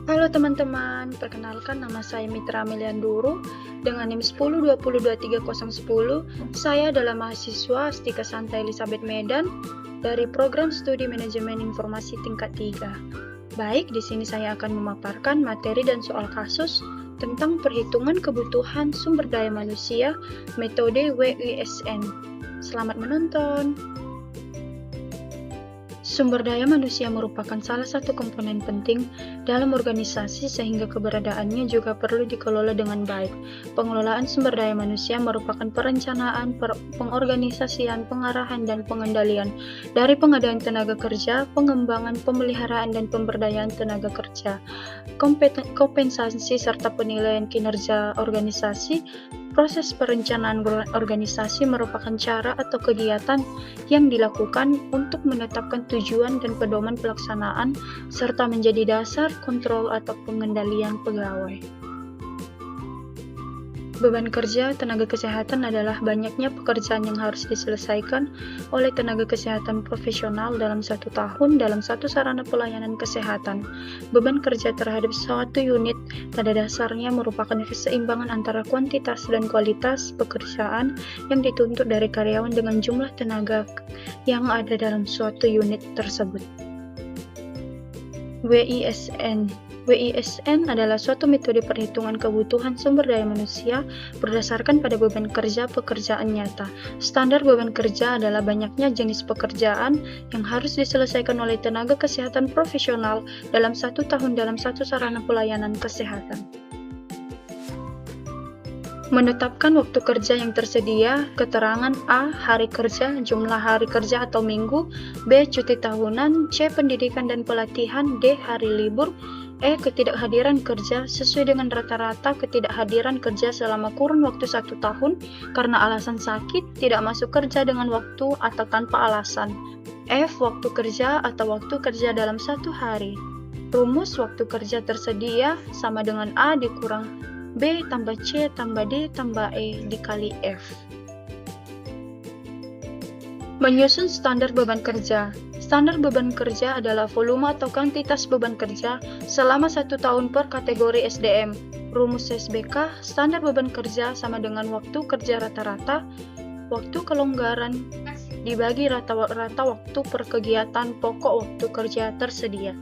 Halo teman-teman, perkenalkan nama saya Mitra Melianduru dengan NIM 10202310. Saya adalah mahasiswa Astika Santa Elizabeth Medan dari Program Studi Manajemen Informasi tingkat 3. Baik, di sini saya akan memaparkan materi dan soal kasus tentang perhitungan kebutuhan sumber daya manusia metode WISN. Selamat menonton. Sumber daya manusia merupakan salah satu komponen penting dalam organisasi sehingga keberadaannya juga perlu dikelola dengan baik. Pengelolaan sumber daya manusia merupakan perencanaan, pengorganisasian, pengarahan, dan pengendalian dari pengadaan tenaga kerja, pengembangan, pemeliharaan, dan pemberdayaan tenaga kerja, kompensasi serta penilaian kinerja organisasi. Proses perencanaan organisasi merupakan cara atau kegiatan yang dilakukan untuk menetapkan tujuan dan pedoman pelaksanaan, serta menjadi dasar kontrol atau pengendalian pegawai. Beban kerja tenaga kesehatan adalah banyaknya pekerjaan yang harus diselesaikan oleh tenaga kesehatan profesional dalam 1 tahun dalam satu sarana pelayanan kesehatan. Beban kerja terhadap suatu unit pada dasarnya merupakan keseimbangan antara kuantitas dan kualitas pekerjaan yang dituntut dari karyawan dengan jumlah tenaga yang ada dalam suatu unit tersebut. WISN adalah suatu metode perhitungan kebutuhan sumber daya manusia berdasarkan pada beban kerja pekerjaan nyata. Standar beban kerja adalah banyaknya jenis pekerjaan yang harus diselesaikan oleh tenaga kesehatan profesional dalam 1 tahun dalam satu sarana pelayanan kesehatan. Menetapkan waktu kerja yang tersedia, keterangan A. Hari kerja, jumlah hari kerja atau minggu, B. Cuti tahunan, C. Pendidikan dan pelatihan, D. Hari libur, E. Ketidakhadiran kerja sesuai dengan rata-rata ketidakhadiran kerja selama kurun waktu 1 tahun karena alasan sakit, tidak masuk kerja dengan waktu atau tanpa alasan. F. Waktu kerja atau waktu kerja dalam 1 hari. Rumus waktu kerja tersedia sama dengan A dikurang B tambah C tambah D tambah E dikali F. Menyusun standar beban kerja. Standar beban kerja adalah volume atau kuantitas beban kerja selama 1 tahun per kategori SDM. Rumus SBK, standar beban kerja sama dengan waktu kerja rata-rata, waktu kelonggaran dibagi rata-rata waktu per kegiatan pokok waktu kerja tersedia.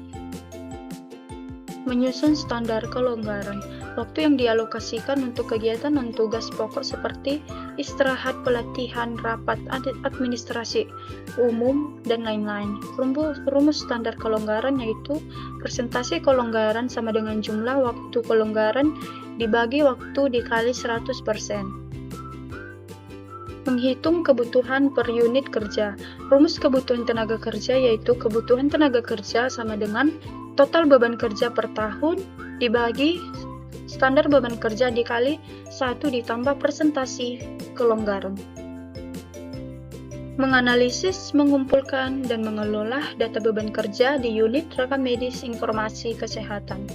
Menyusun standar kelonggaran. Waktu yang dialokasikan untuk kegiatan dan tugas pokok seperti istirahat, pelatihan, rapat, administrasi umum, dan lain-lain. Rumus standar kelonggaran yaitu persentase kelonggaran sama dengan jumlah waktu kelonggaran dibagi waktu dikali 100%. Menghitung kebutuhan per unit kerja. Rumus kebutuhan tenaga kerja yaitu kebutuhan tenaga kerja sama dengan total beban kerja per tahun dibagi standar beban kerja dikali 1 ditambah persentase kelonggaran. Menganalisis, mengumpulkan, dan mengelola data beban kerja di unit rekam medis informasi kesehatan.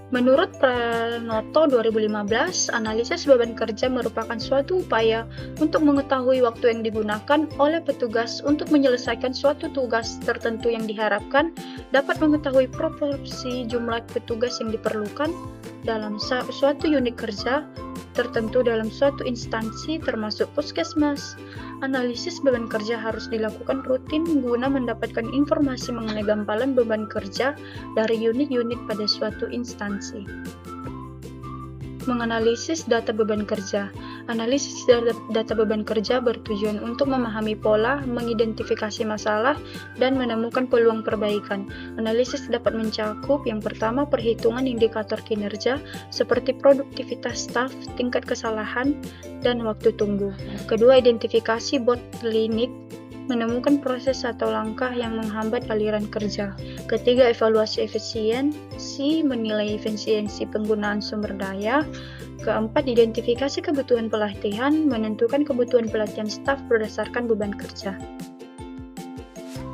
Menurut Pranoto 2015, analisis beban kerja merupakan suatu upaya untuk mengetahui waktu yang digunakan oleh petugas untuk menyelesaikan suatu tugas tertentu yang diharapkan dapat mengetahui proporsi jumlah petugas yang diperlukan dalam suatu unit kerja tertentu dalam suatu instansi termasuk puskesmas. Analisis beban kerja harus dilakukan rutin guna mendapatkan informasi mengenai gampalan beban kerja dari unit-unit pada suatu instansi. Menganalisis data beban kerja. Analisis data beban kerja bertujuan untuk memahami pola, mengidentifikasi masalah, dan menemukan peluang perbaikan. Analisis dapat mencakup yang pertama perhitungan indikator kinerja seperti produktivitas staf, tingkat kesalahan, dan waktu tunggu. Kedua, identifikasi bottleneck, menemukan proses atau langkah yang menghambat aliran kerja. Ketiga, evaluasi efisiensi, menilai efisiensi penggunaan sumber daya. Keempat, identifikasi kebutuhan pelatihan, menentukan kebutuhan pelatihan staf berdasarkan beban kerja.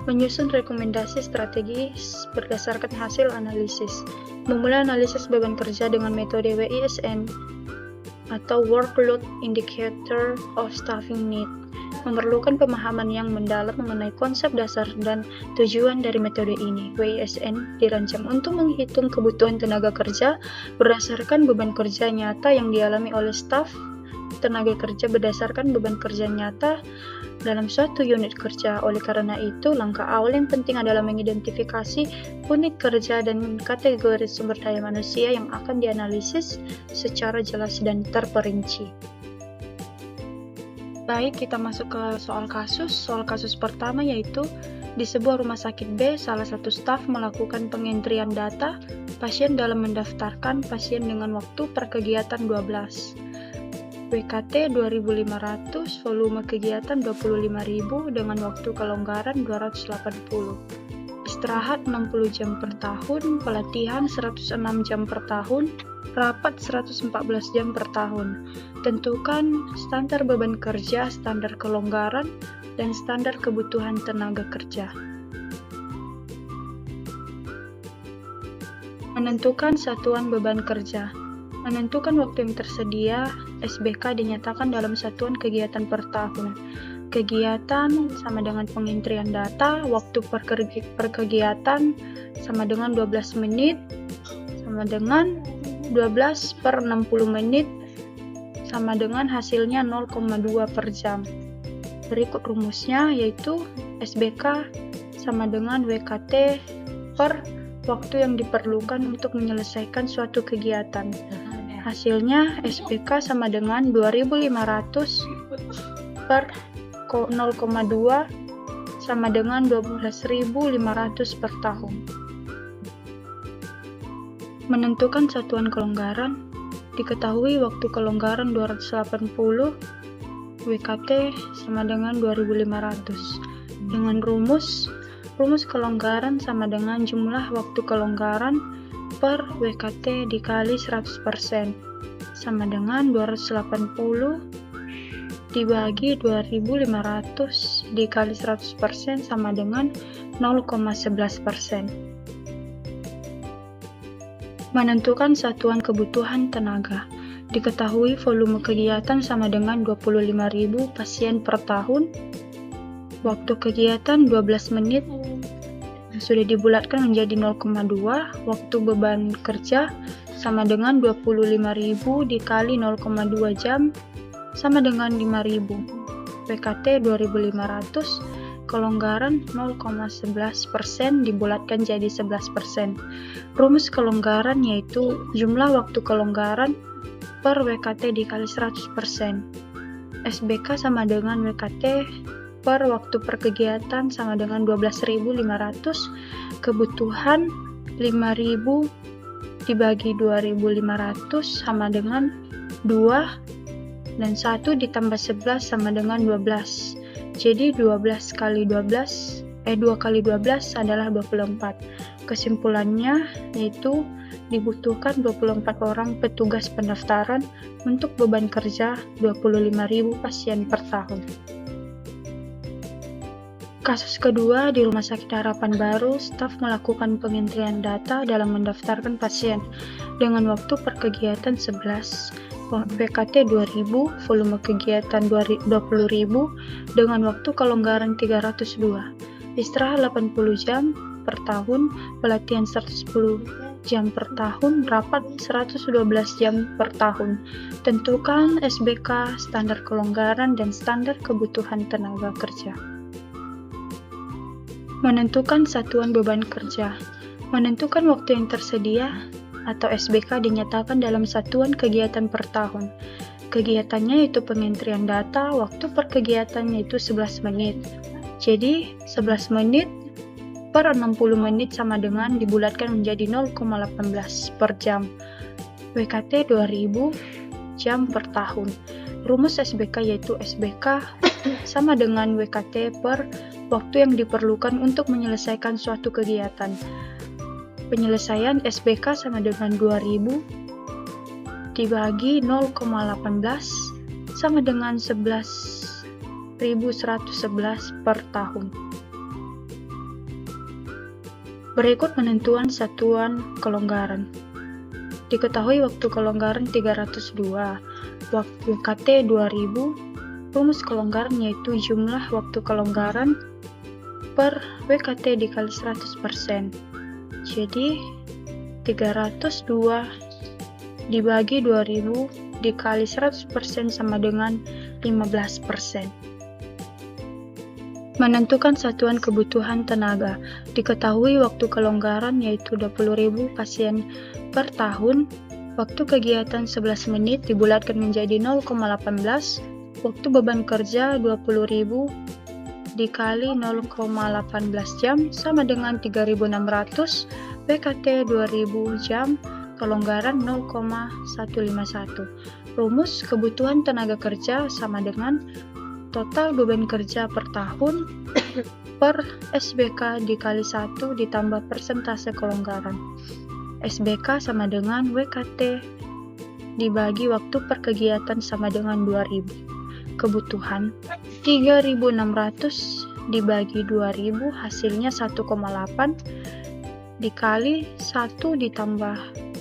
Menyusun rekomendasi strategis berdasarkan hasil analisis. Memulai analisis beban kerja dengan metode WISN atau Workload Indicator of Staffing Need. memerlukan pemahaman yang mendalam mengenai konsep dasar dan tujuan dari metode ini. WISN dirancang untuk menghitung kebutuhan tenaga kerja berdasarkan beban kerja nyata yang dialami oleh staf tenaga kerja berdasarkan beban kerja nyata dalam suatu unit kerja. Oleh karena itu, langkah awal yang penting adalah mengidentifikasi unit kerja dan kategori sumber daya manusia yang akan dianalisis secara jelas dan terperinci. Baik, kita masuk ke soal kasus. Soal kasus pertama yaitu di sebuah rumah sakit B, salah satu staf melakukan pengentrian data pasien dalam mendaftarkan pasien dengan waktu per kegiatan 12. WKT 2.500, volume kegiatan 25.000 dengan waktu kelonggaran 280. Istirahat 60 jam per tahun, pelatihan 106 jam per tahun, rapat 114 jam per tahun. Tentukan standar beban kerja, standar kelonggaran, dan standar kebutuhan tenaga kerja. Menentukan satuan beban kerja. Menentukan waktu yang tersedia, SBK dinyatakan dalam satuan kegiatan per tahun. Kegiatan sama dengan pengentrian data, waktu per kegiatan sama dengan 12 menit, sama dengan 12 per 60 menit, sama dengan hasilnya 0,2 per jam. Berikut rumusnya yaitu SBK sama dengan WKT per waktu yang diperlukan untuk menyelesaikan suatu kegiatan. Hasilnya SBK sama dengan 2.500 per 0,2 sama dengan 12.500 per tahun. Menentukan satuan kelonggaran. Diketahui waktu kelonggaran 280, WKT sama dengan 2.500. Dengan rumus kelonggaran sama dengan jumlah waktu kelonggaran per WKT dikali 100% sama dengan 280 dibagi 2.500 dikali 100% sama dengan 0,11%. Menentukan satuan kebutuhan tenaga. Diketahui volume kegiatan sama dengan 25.000 pasien per tahun. Waktu kegiatan 12 menit sudah dibulatkan menjadi 0,2. Waktu beban kerja sama dengan 25.000 dikali 0,2 jam sama dengan 5.000. PKT 2.500, kelonggaran 0,11% dibulatkan jadi 11%. Rumus kelonggaran yaitu jumlah waktu kelonggaran per WKT dikali 100%. SBK sama dengan WKT per waktu per kegiatan sama dengan 12.500, kebutuhan 5.000 dibagi 2.500 sama dengan 2, dan 1 ditambah 11 sama dengan 12. Jadi 2 kali 12 adalah 24. Kesimpulannya yaitu dibutuhkan 24 orang petugas pendaftaran untuk beban kerja 25.000 pasien per tahun. Kasus kedua, di Rumah Sakit Harapan Baru, staf melakukan pengentrian data dalam mendaftarkan pasien dengan waktu per kegiatan 11, PKT 2.000, volume kegiatan 20.000, dengan waktu kelonggaran 302, istirahat 80 jam per tahun, pelatihan 110 jam per tahun, rapat 112 jam per tahun. Tentukan SBK, standar kelonggaran, dan standar kebutuhan tenaga kerja. Menentukan satuan beban kerja. Menentukan waktu yang tersedia atau SBK dinyatakan dalam satuan kegiatan per tahun. Kegiatannya yaitu pengentrian data, waktu per kegiatan yaitu 11 menit. Jadi 11 menit per 60 menit sama dengan dibulatkan menjadi 0,18 per jam. WKT 2.000 jam per tahun. Rumus SBK yaitu SBK sama dengan WKT per waktu yang diperlukan untuk menyelesaikan suatu kegiatan. Penyelesaian SBK sama dengan 2.000 dibagi 0,18 sama dengan 11.111 per tahun. Berikut penentuan satuan kelonggaran. Diketahui waktu kelonggaran 302, waktu KT 2.000, rumus kelonggaran yaitu jumlah waktu kelonggaran per WKT dikali 100%. Jadi 302 dibagi 2000 dikali 100% sama dengan 15%. Menentukan satuan kebutuhan tenaga. Diketahui waktu kelonggaran yaitu 20.000 pasien per tahun. Waktu kegiatan 11 menit dibulatkan menjadi 0,18. Waktu beban kerja 20.000 dikali 0,18 jam sama dengan 3.600. WKT 2000 jam, kelonggaran 0,151. Rumus kebutuhan tenaga kerja sama dengan total beban kerja per tahun per SBK dikali 1 ditambah persentase kelonggaran. SBK sama dengan WKT dibagi waktu per kegiatan sama dengan 2000. Kebutuhan 3.600 dibagi 2000 hasilnya 1,8 dikali 1 ditambah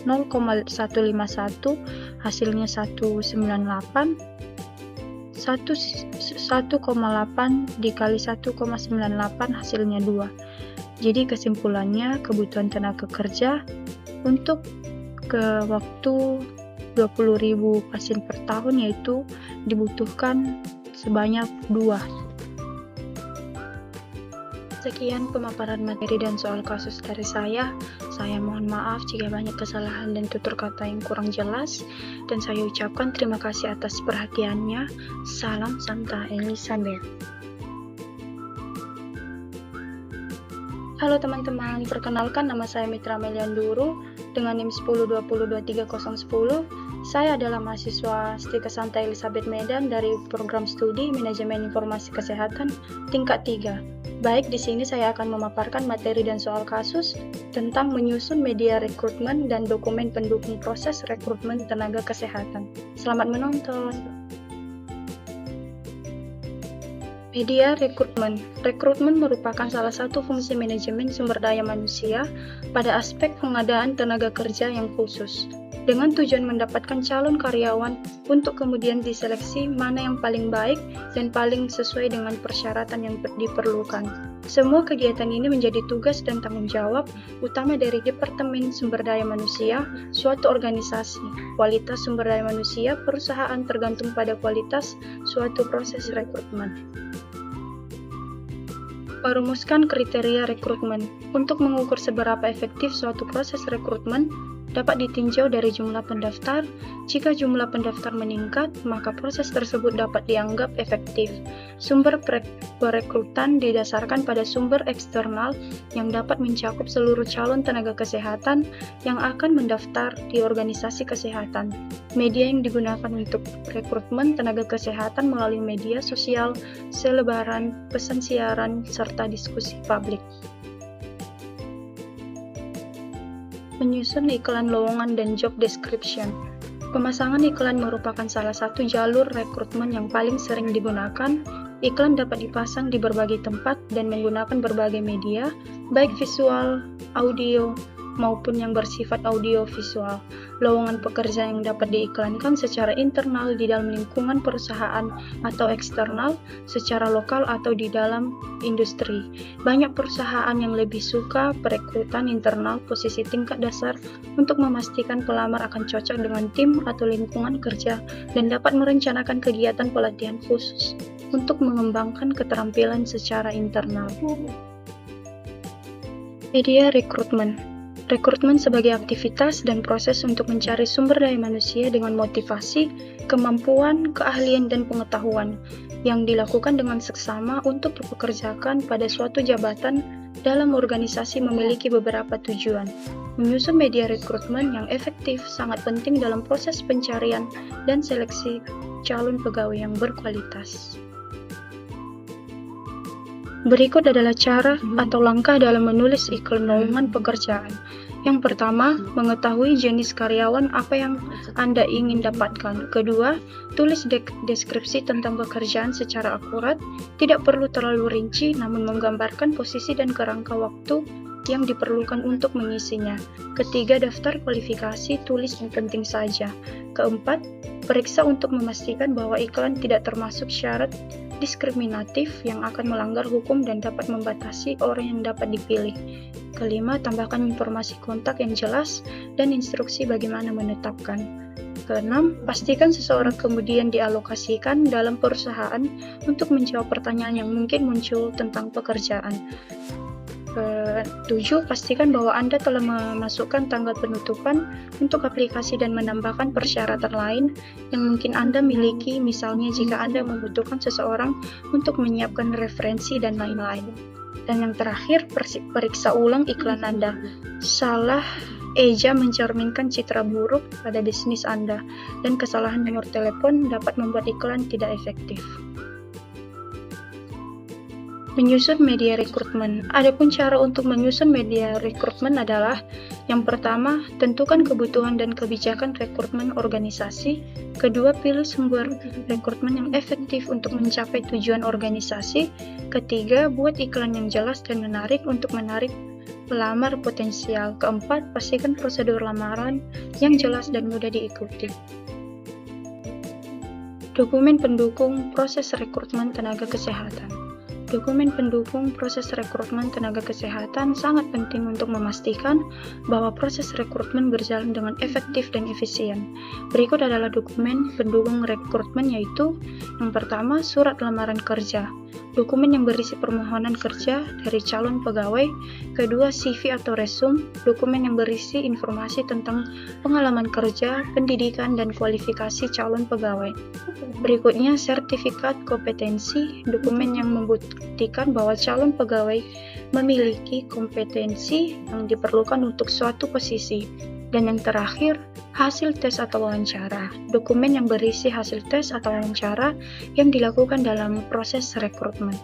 0,151 hasilnya 198. 1,8 dikali 1,98 hasilnya 2. Jadi kesimpulannya kebutuhan tenaga kerja untuk ke waktu 20.000 pasien per tahun yaitu dibutuhkan sebanyak 2. Sekian pemaparan materi dan soal kasus dari saya. Saya mohon maaf jika banyak kesalahan dan tutur kata yang kurang jelas. Dan saya ucapkan terima kasih atas perhatiannya. Salam Santa Elizabeth. Halo teman-teman, perkenalkan nama saya Mitra Melianduru dengan NIM 1020230010. Saya adalah mahasiswa Stika Santa Elizabeth Medan dari program studi Manajemen Informasi Kesehatan tingkat 3. Baik, di sini saya akan memaparkan materi dan soal kasus tentang menyusun media rekrutmen dan dokumen pendukung proses rekrutmen tenaga kesehatan. Selamat menonton. Media rekrutmen. Rekrutmen merupakan salah satu fungsi manajemen sumber daya manusia pada aspek pengadaan tenaga kerja yang khusus, dengan tujuan mendapatkan calon karyawan untuk kemudian diseleksi mana yang paling baik dan paling sesuai dengan persyaratan yang diperlukan. Semua kegiatan ini menjadi tugas dan tanggung jawab utama dari Departemen Sumber Daya Manusia, suatu organisasi. Kualitas sumber daya manusia perusahaan tergantung pada kualitas suatu proses rekrutmen. Merumuskan kriteria rekrutmen. Untuk mengukur seberapa efektif suatu proses rekrutmen, dapat ditinjau dari jumlah pendaftar. Jika jumlah pendaftar meningkat, maka proses tersebut dapat dianggap efektif. Sumber perekrutan didasarkan pada sumber eksternal yang dapat mencakup seluruh calon tenaga kesehatan yang akan mendaftar di organisasi kesehatan. Media yang digunakan untuk rekrutmen tenaga kesehatan melalui media sosial, selebaran, pesan siaran, serta diskusi publik. Menyusun iklan lowongan dan job description. Pemasangan iklan merupakan salah satu jalur rekrutmen yang paling sering digunakan. Iklan dapat dipasang di berbagai tempat dan menggunakan berbagai media, baik visual, audio, maupun yang bersifat audio visual. Lowongan pekerja yang dapat diiklankan secara internal di dalam lingkungan perusahaan atau eksternal, secara lokal atau di dalam industri. Banyak perusahaan yang lebih suka perekrutan internal posisi tingkat dasar untuk memastikan pelamar akan cocok dengan tim atau lingkungan kerja dan dapat merencanakan kegiatan pelatihan khusus untuk mengembangkan keterampilan secara internal. Media rekrutmen. Rekrutmen sebagai aktivitas dan proses untuk mencari sumber daya manusia dengan motivasi, kemampuan, keahlian, dan pengetahuan yang dilakukan dengan seksama untuk dipekerjakan pada suatu jabatan dalam organisasi memiliki beberapa tujuan. Menyusun media rekrutmen yang efektif sangat penting dalam proses pencarian dan seleksi calon pegawai yang berkualitas. Berikut adalah cara atau langkah dalam menulis iklan lowongan pekerjaan. Yang pertama, mengetahui jenis karyawan apa yang Anda ingin dapatkan. Kedua, tulis deskripsi tentang pekerjaan secara akurat, tidak perlu terlalu rinci namun menggambarkan posisi dan kerangka waktu yang diperlukan untuk mengisinya. Ketiga, daftar kualifikasi tulis yang penting saja. Keempat, periksa untuk memastikan bahwa iklan tidak termasuk syarat diskriminatif yang akan melanggar hukum dan dapat membatasi orang yang dapat dipilih. Kelima, tambahkan informasi kontak yang jelas dan instruksi bagaimana menetapkan. Keenam, pastikan seseorang kemudian dialokasikan dalam perusahaan untuk menjawab pertanyaan yang mungkin muncul tentang pekerjaan. Ketujuh, pastikan bahwa Anda telah memasukkan tanggal penutupan untuk aplikasi dan menambahkan persyaratan lain yang mungkin Anda miliki, misalnya jika Anda membutuhkan seseorang untuk menyiapkan referensi dan lain-lain. Dan yang terakhir, periksa ulang iklan Anda. Salah eja mencerminkan citra buruk pada bisnis Anda, dan kesalahan nomor telepon dapat membuat iklan tidak efektif. Menyusun media rekrutmen. Adapun cara untuk menyusun media rekrutmen adalah: yang pertama, tentukan kebutuhan dan kebijakan rekrutmen organisasi. Kedua, pilih sumber rekrutmen yang efektif untuk mencapai tujuan organisasi. Ketiga, buat iklan yang jelas dan menarik untuk menarik pelamar potensial. Keempat, pastikan prosedur lamaran yang jelas dan mudah diikuti. Dokumen pendukung proses rekrutmen tenaga kesehatan. Dokumen pendukung proses rekrutmen tenaga kesehatan sangat penting untuk memastikan bahwa proses rekrutmen berjalan dengan efektif dan efisien. Berikut adalah dokumen pendukung rekrutmen, yaitu: yang pertama, surat lamaran kerja. Dokumen yang berisi permohonan kerja dari calon pegawai. Kedua, CV atau resume, dokumen yang berisi informasi tentang pengalaman kerja, pendidikan, dan kualifikasi calon pegawai. Berikutnya, sertifikat kompetensi, dokumen yang membuktikan bahwa calon pegawai memiliki kompetensi yang diperlukan untuk suatu posisi. Dan yang terakhir, hasil tes atau wawancara, dokumen yang berisi hasil tes atau wawancara yang dilakukan dalam proses rekrutmen.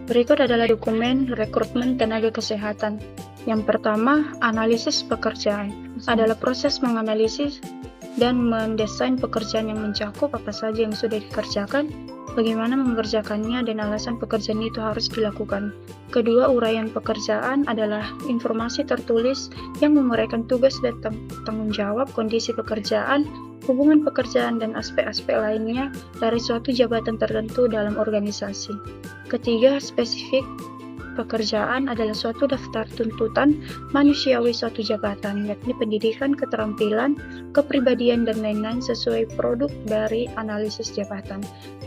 Berikut adalah dokumen rekrutmen tenaga kesehatan. Yang pertama, analisis pekerjaan adalah proses menganalisis dan mendesain pekerjaan yang mencakup apa saja yang sudah dikerjakan, bagaimana mengerjakannya, dan alasan pekerjaan itu harus dilakukan. Kedua, uraian pekerjaan adalah informasi tertulis yang menguraikan tugas dan tanggung jawab, kondisi pekerjaan, hubungan pekerjaan, dan aspek-aspek lainnya dari suatu jabatan tertentu dalam organisasi. Ketiga, spesifik pekerjaan adalah suatu daftar tuntutan manusiawi suatu jabatan, yakni pendidikan, keterampilan, kepribadian, dan lain-lain sesuai produk dari analisis jabatan.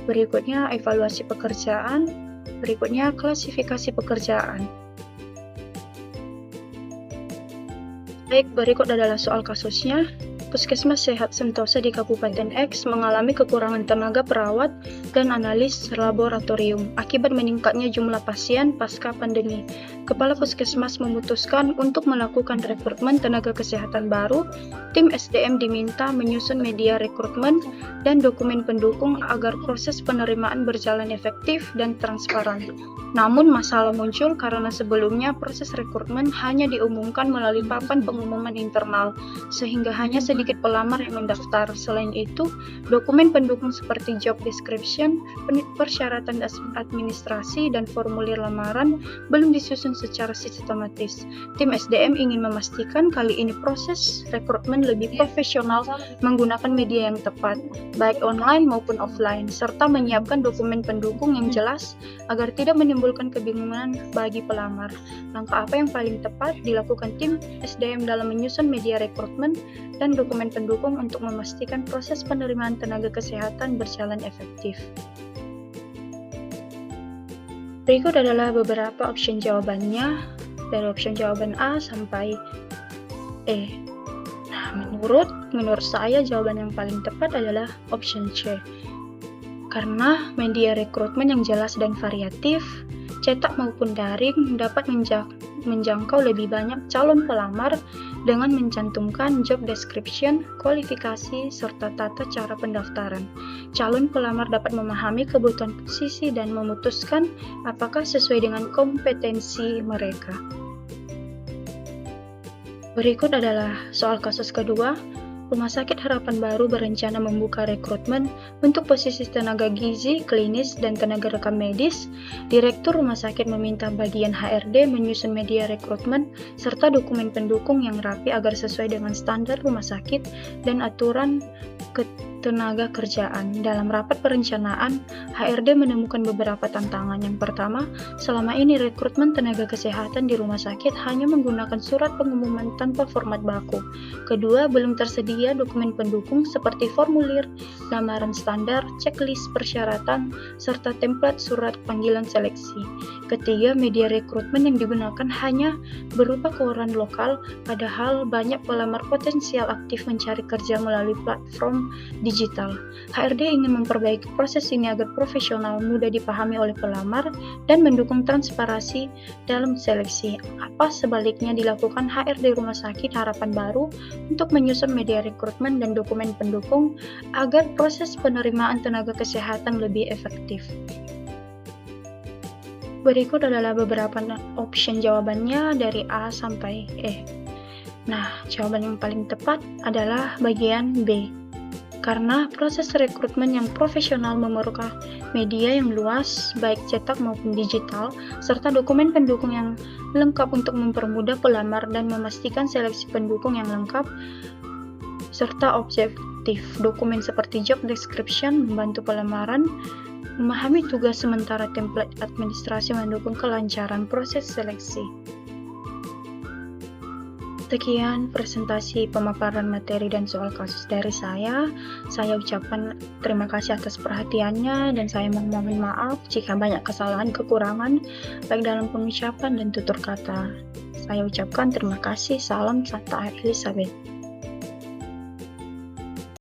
Berikutnya, evaluasi pekerjaan. Berikutnya, klasifikasi pekerjaan. Baik, berikut adalah soal kasusnya. Puskesmas Sehat Sentosa di Kabupaten X mengalami kekurangan tenaga perawat dan analis laboratorium akibat meningkatnya jumlah pasien pasca pandemi. Kepala Puskesmas memutuskan untuk melakukan rekrutmen tenaga kesehatan baru. Tim SDM diminta menyusun media rekrutmen dan dokumen pendukung agar proses penerimaan berjalan efektif dan transparan. Namun masalah muncul karena sebelumnya proses rekrutmen hanya diumumkan melalui papan pengumuman internal, sehingga hanya sedikit pelamar yang mendaftar. Selain itu, dokumen pendukung seperti job description, persyaratan administrasi, dan formulir lamaran belum disusun secara sistematis. Tim SDM ingin memastikan kali ini proses rekrutmen lebih profesional menggunakan media yang tepat, baik online maupun offline, serta menyiapkan dokumen pendukung yang jelas agar tidak menimbulkan kebingungan bagi pelamar. Langkah apa yang paling tepat dilakukan tim SDM dalam menyusun media rekrutmen dan dokumen pendukung untuk memastikan proses penerimaan tenaga kesehatan berjalan efektif? Berikut adalah beberapa opsi jawabannya, dari opsi jawaban A sampai E. Nah, menurut saya jawaban yang paling tepat adalah option C. Karena media rekrutmen yang jelas dan variatif, cetak maupun daring, dapat menjangkau lebih banyak calon pelamar dengan mencantumkan job description, kualifikasi, serta tata cara pendaftaran. Calon pelamar dapat memahami kebutuhan posisi dan memutuskan apakah sesuai dengan kompetensi mereka. Berikut adalah soal kasus kedua. Rumah Sakit Harapan Baru berencana membuka rekrutmen untuk posisi tenaga gizi, klinis, dan tenaga rekam medis. Direktur Rumah Sakit meminta bagian HRD menyusun media rekrutmen serta dokumen pendukung yang rapi agar sesuai dengan standar rumah sakit dan aturan ketenaga kerjaan. Dalam rapat perencanaan, HRD menemukan beberapa tantangan. Yang pertama, selama ini rekrutmen tenaga kesehatan di rumah sakit hanya menggunakan surat pengumuman tanpa format baku. Kedua, belum tersedia dokumen pendukung seperti formulir, lamaran standar, checklist persyaratan, serta template surat panggilan seleksi. Ketiga, media rekrutmen yang digunakan hanya berupa koran lokal, padahal banyak pelamar potensial aktif mencari kerja melalui platform digital. HRD ingin memperbaiki proses ini agar profesional, mudah dipahami oleh pelamar, dan mendukung transparansi dalam seleksi. Apa sebaliknya dilakukan HRD Rumah Sakit Harapan Baru untuk menyusun media rekrutmen dan dokumen pendukung agar proses penerimaan tenaga kesehatan lebih efektif. Berikut adalah beberapa option jawabannya dari A sampai E. Nah, jawaban yang paling tepat adalah bagian B. Karena proses rekrutmen yang profesional memerlukan media yang luas, baik cetak maupun digital, serta dokumen pendukung yang lengkap untuk mempermudah pelamar dan memastikan seleksi pendukung yang lengkap, serta objektif. Dokumen seperti job description membantu pelamaran memahami tugas sementara template administrasi mendukung kelancaran proses seleksi. Sekian presentasi pemaparan materi dan soal kasus dari saya. Saya ucapkan terima kasih atas perhatiannya dan saya mohon maaf jika banyak kesalahan kekurangan baik dalam pengucapan dan tutur kata. Saya ucapkan terima kasih. Salam Santa Elizabeth.